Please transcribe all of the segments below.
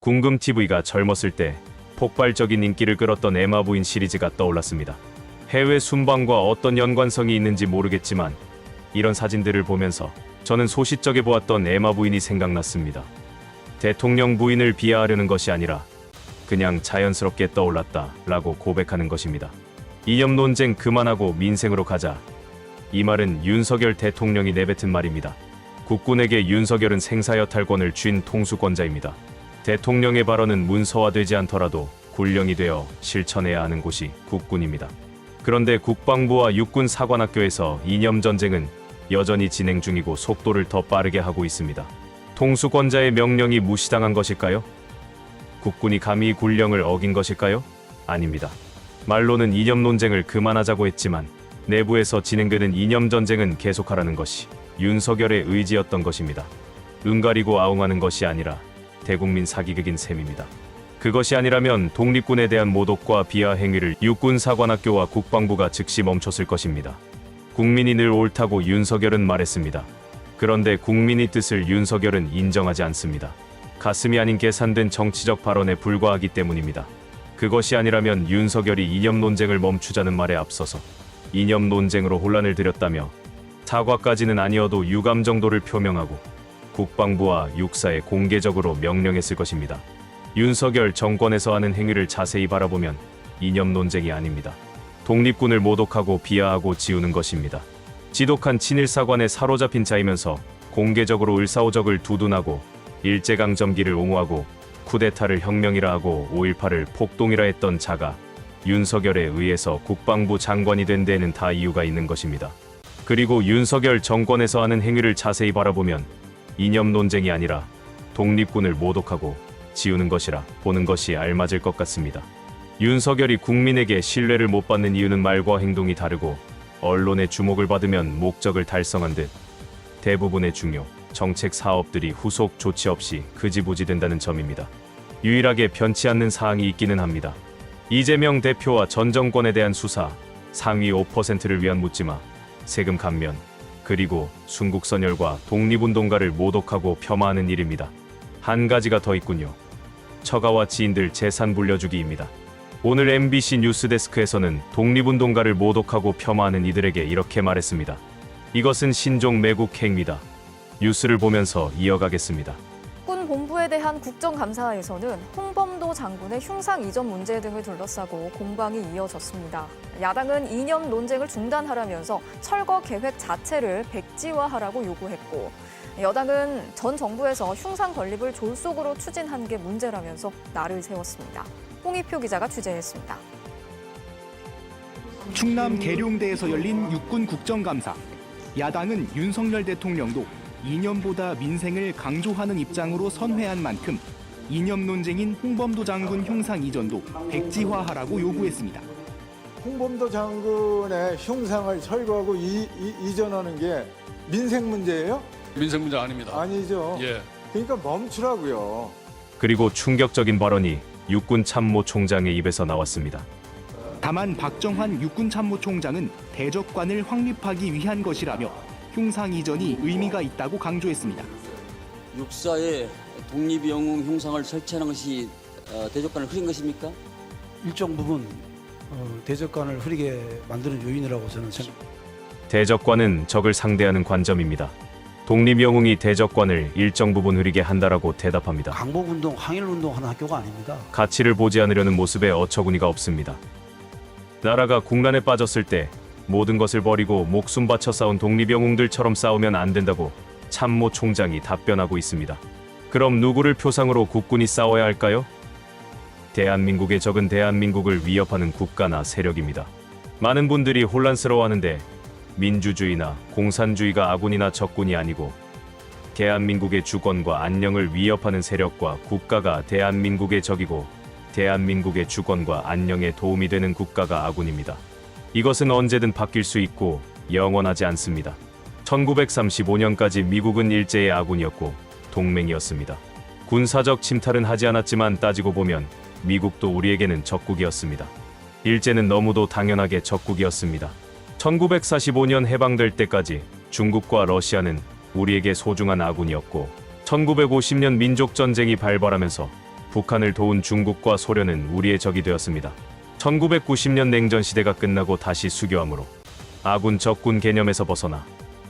궁금TV가 젊었을 때 폭발적인 인기를 끌었던 에마 부인 시리즈가 떠올랐습니다. 해외 순방과 어떤 연관성이 있는지 모르겠지만 이런 사진들을 보면서 저는 소싯적에 보았던 에마 부인이 생각났습니다. 대통령 부인을 비하하려는 것이 아니라 그냥 자연스럽게 떠올랐다 라고 고백하는 것입니다. 이념 논쟁 그만하고 민생으로 가자. 이 말은 윤석열 대통령이 내뱉은 말입니다. 국군에게 윤석열은 생사여탈권을 쥔 통수권자입니다. 대통령의 발언은 문서화되지 않더라도 군령이 되어 실천해야 하는 곳이 국군입니다. 그런데 국방부와 육군 사관학교에서 이념 전쟁은 여전히 진행 중이고 속도를 더 빠르게 하고 있습니다. 통수권자의 명령이 무시당한 것일까요? 국군이 감히 군령을 어긴 것일까요? 아닙니다. 말로는 이념 논쟁을 그만하자고 했지만 내부에서 진행되는 이념 전쟁은 계속하라는 것이 윤석열의 의지였던 것입니다. 눈가리고 아웅하는 것이 아니라 대국민 사기극인 셈입니다. 그것이 아니라면 독립군에 대한 모독과 비하 행위를 육군 사관학교와 국방부가 즉시 멈췄을 것입니다. 국민이 늘 옳다고 윤석열은 말했습니다. 그런데 국민의 뜻을 윤석열은 인정하지 않습니다. 가슴이 아닌 계산된 정치적 발언에 불과하기 때문입니다. 그것이 아니라면 윤석열이 이념 논쟁을 멈추자는 말에 앞서서 이념 논쟁으로 혼란을 들였다며 사과까지는 아니어도 유감 정도를 표명하고 국방부와 육사에 공개적으로 명령했을 것입니다. 윤석열 정권에서 하는 행위를 자세히 바라보면 이념 논쟁이 아닙니다. 독립군을 모독하고 비하하고 지우는 것입니다. 지독한 친일사관에 사로잡힌 자이면서 공개적으로 을사오적을 두둔하고 일제강점기를 옹호하고 쿠데타를 혁명이라 하고 5.18을 폭동이라 했던 자가 윤석열에 의해서 국방부 장관이 된 데에는 다 이유가 있는 것입니다. 그리고 윤석열 정권에서 하는 행위를 자세히 바라보면 이념 논쟁이 아니라 독립군을 모독하고 지우는 것이라 보는 것이 알맞을 것 같습니다. 윤석열이 국민에게 신뢰를 못 받는 이유는 말과 행동이 다르고 언론의 주목을 받으면 목적을 달성한 듯 대부분의 중요 정책 사업들이 후속 조치 없이 흐지부지된다는 점입니다. 유일하게 변치 않는 사항이 있기는 합니다. 이재명 대표와 전 정권에 대한 수사, 상위 5%를 위한 묻지마, 세금 감면, 그리고 순국선열과 독립운동가를 모독하고 폄하하는 일입니다. 한 가지가 더 있군요. 처가와 지인들 재산 물려주기입니다. 오늘 MBC 뉴스데스크에서는 독립운동가를 모독하고 폄하하는 이들에게 이렇게 말했습니다. 이것은 신종 매국 행위다. 뉴스를 보면서 이어가겠습니다. 군 본부에 대한 국정감사에서는 홍범도 장군의 흉상 이전 문제 등을 둘러싸고 공방이 이어졌습니다. 야당은 이념 논쟁을 중단하라면서 철거 계획 자체를 백지화하라고 요구했고, 여당은 전 정부에서 흉상 건립을 졸속으로 추진한 게 문제라면서 날을 세웠습니다. 홍익표 기자가 취재했습니다. 충남 계룡대에서 열린 육군 국정감사. 야당은 윤석열 대통령도 이념보다 민생을 강조하는 입장으로 선회한 만큼 이념 논쟁인 홍범도 장군 흉상 이전도 백지화하라고 요구했습니다. 홍범도 장군의 흉상을 철거하고 이전하는 게 민생 문제예요? 민생 문제 아닙니다. 아니죠. 예. 그러니까 멈추라고요. 그리고 충격적인 발언이 육군 참모총장의 입에서 나왔습니다. 다만 박정환 육군참모총장은 대적관을 확립하기 위한 것이라며 흉상 이전이 의미가 있다고 강조했습니다. 육사에 독립영웅 흉상을 설치하는 것이 대적관을 흐린 것입니까? 일정 부분 대적관을 흐리게 만드는 요인이라고 저는 생각합니다. 대적관은 적을 상대하는 관점입니다. 독립영웅이 대적관을 일정 부분 흐리게 한다라고 대답합니다. 강복운동, 항일운동 하는 학교가 아닙니다. 가치를 보지 않으려는 모습에 어처구니가 없습니다. 나라가 국난에 빠졌을 때 모든 것을 버리고 목숨 바쳐 싸운 독립영웅들처럼 싸우면 안 된다고 참모총장이 답변하고 있습니다. 그럼 누구를 표상으로 국군이 싸워야 할까요? 대한민국의 적은 대한민국을 위협하는 국가나 세력입니다. 많은 분들이 혼란스러워하는데 민주주의나 공산주의가 아군이나 적군이 아니고 대한민국의 주권과 안녕을 위협하는 세력과 국가가 대한민국의 적이고 대한민국의 주권과 안녕에 도움이 되는 국가가 아군입니다. 이것은 언제든 바뀔 수 있고 영원하지 않습니다. 1935년까지 미국은 일제의 아군이었고 동맹이었습니다. 군사적 침탈은 하지 않았지만 따지고 보면 미국도 우리에게는 적국이었습니다. 일제는 너무도 당연하게 적국이었습니다. 1945년 해방될 때까지 중국과 러시아는 우리에게 소중한 아군이었고 1950년 민족전쟁이 발발하면서 북한을 도운 중국과 소련은 우리의 적이 되었습니다. 1990년 냉전 시대가 끝나고 다시 수교함으로 아군 적군 개념에서 벗어나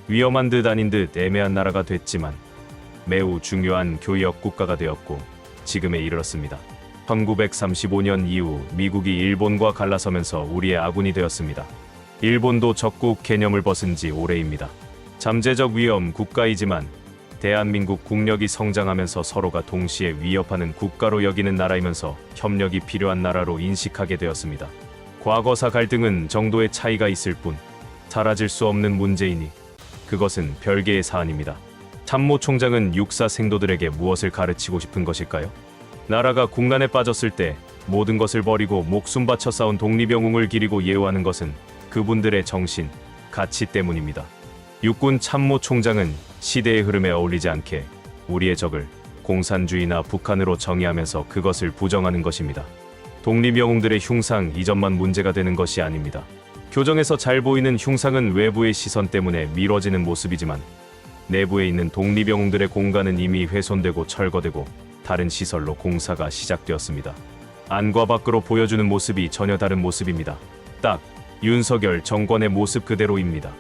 위험한 듯 아닌 듯 애매한 나라가 됐지만 매우 중요한 교역 국가가 되었고 지금에 이르렀습니다. 1935년 이후 미국이 일본과 갈라서면서 우리의 아군이 되었습니다. 일본도 적국 개념을 벗은 지 오래입니다. 잠재적 위험 국가이지만 대한민국 국력이 성장하면서 서로가 동시에 위협하는 국가로 여기는 나라이면서 협력이 필요한 나라로 인식하게 되었습니다. 과거사 갈등은 정도의 차이가 있을 뿐 사라질 수 없는 문제이니 그것은 별개의 사안입니다. 참모총장은 육사 생도들에게 무엇을 가르치고 싶은 것일까요? 나라가 국난에 빠졌을 때 모든 것을 버리고 목숨 바쳐 싸운 독립영웅을 기리고 예우하는 것은 그분들의 정신, 가치 때문입니다. 육군 참모총장은 시대의 흐름에 어울리지 않게 우리의 적을 공산주의나 북한으로 정의하면서 그것을 부정하는 것입니다. 독립영웅들의 흉상 이전만 문제가 되는 것이 아닙니다. 교정에서 잘 보이는 흉상은 외부의 시선 때문에 미뤄지는 모습이지만 내부에 있는 독립영웅들의 공간은 이미 훼손되고 철거되고 다른 시설로 공사가 시작되었습니다. 안과 밖으로 보여주는 모습이 전혀 다른 모습입니다. 딱 윤석열 정권의 모습 그대로입니다.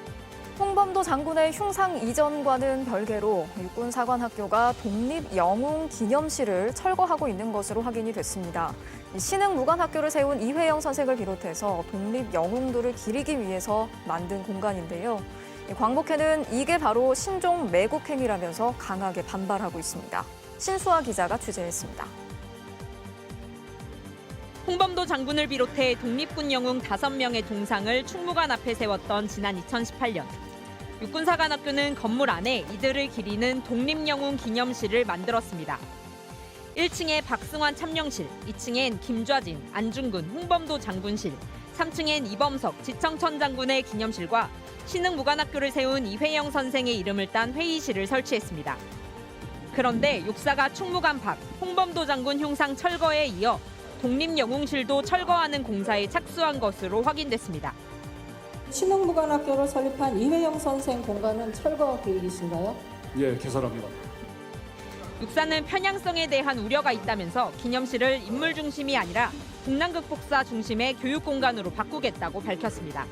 홍범도 장군의 흉상 이전과는 별개로 육군사관학교가 독립영웅기념실을 철거하고 있는 것으로 확인이 됐습니다. 신흥무관학교를 세운 이회영 선생을 비롯해서 독립영웅들을 기리기 위해서 만든 공간인데요. 광복회는 이게 바로 신종 매국행위라면서 강하게 반발하고 있습니다. 신수아 기자가 취재했습니다. 홍범도 장군을 비롯해 독립군 영웅 5명의 동상을 충무관 앞에 세웠던 지난 2018년. 육군사관학교는 건물 안에 이들을 기리는 독립영웅 기념실을 만들었습니다. 1층에 박승환 참령실, 2층엔 김좌진, 안중근, 홍범도 장군실, 3층엔 이범석, 지청천 장군의 기념실과 신흥무관학교를 세운 이회영 선생의 이름을 딴 회의실을 설치했습니다. 그런데 육사가 충무관 밖 홍범도 장군 흉상 철거에 이어 독립영웅실도 철거하는 공사에 착수한 것으로 확인됐습니다. 신흥무관학교를 설립한 이회영 선생 공간은 철거 계획이신가요? 예, 개설합니다. 육사는 편향성에 대한 우려가 있다면서 기념실을 인물 중심이 아니라 국난 극복사 중심의 교육 공간으로 바꾸겠다고 밝혔습니다.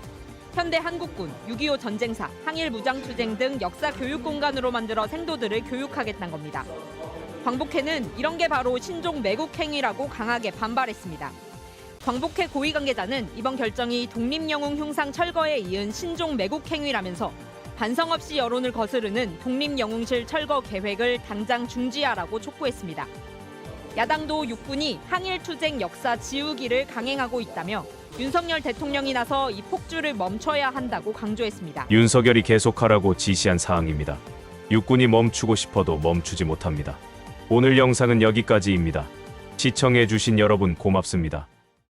현대 한국군, 6.25 전쟁사, 항일 무장투쟁 등 역사 교육 공간으로 만들어 생도들을 교육하겠다는 겁니다. 광복회는 이런 게 바로 신종 매국행위라고 강하게 반발했습니다. 광복회 고위 관계자는 이번 결정이 독립영웅 흉상 철거에 이은 신종 매국행위라면서 반성 없이 여론을 거스르는 독립영웅실 철거 계획을 당장 중지하라고 촉구했습니다. 야당도 육군이 항일투쟁 역사 지우기를 강행하고 있다며 윤석열 대통령이 나서 이 폭주를 멈춰야 한다고 강조했습니다. 윤석열이 계속하라고 지시한 사항입니다. 육군이 멈추고 싶어도 멈추지 못합니다. 오늘 영상은 여기까지입니다. 시청해주신 여러분 고맙습니다.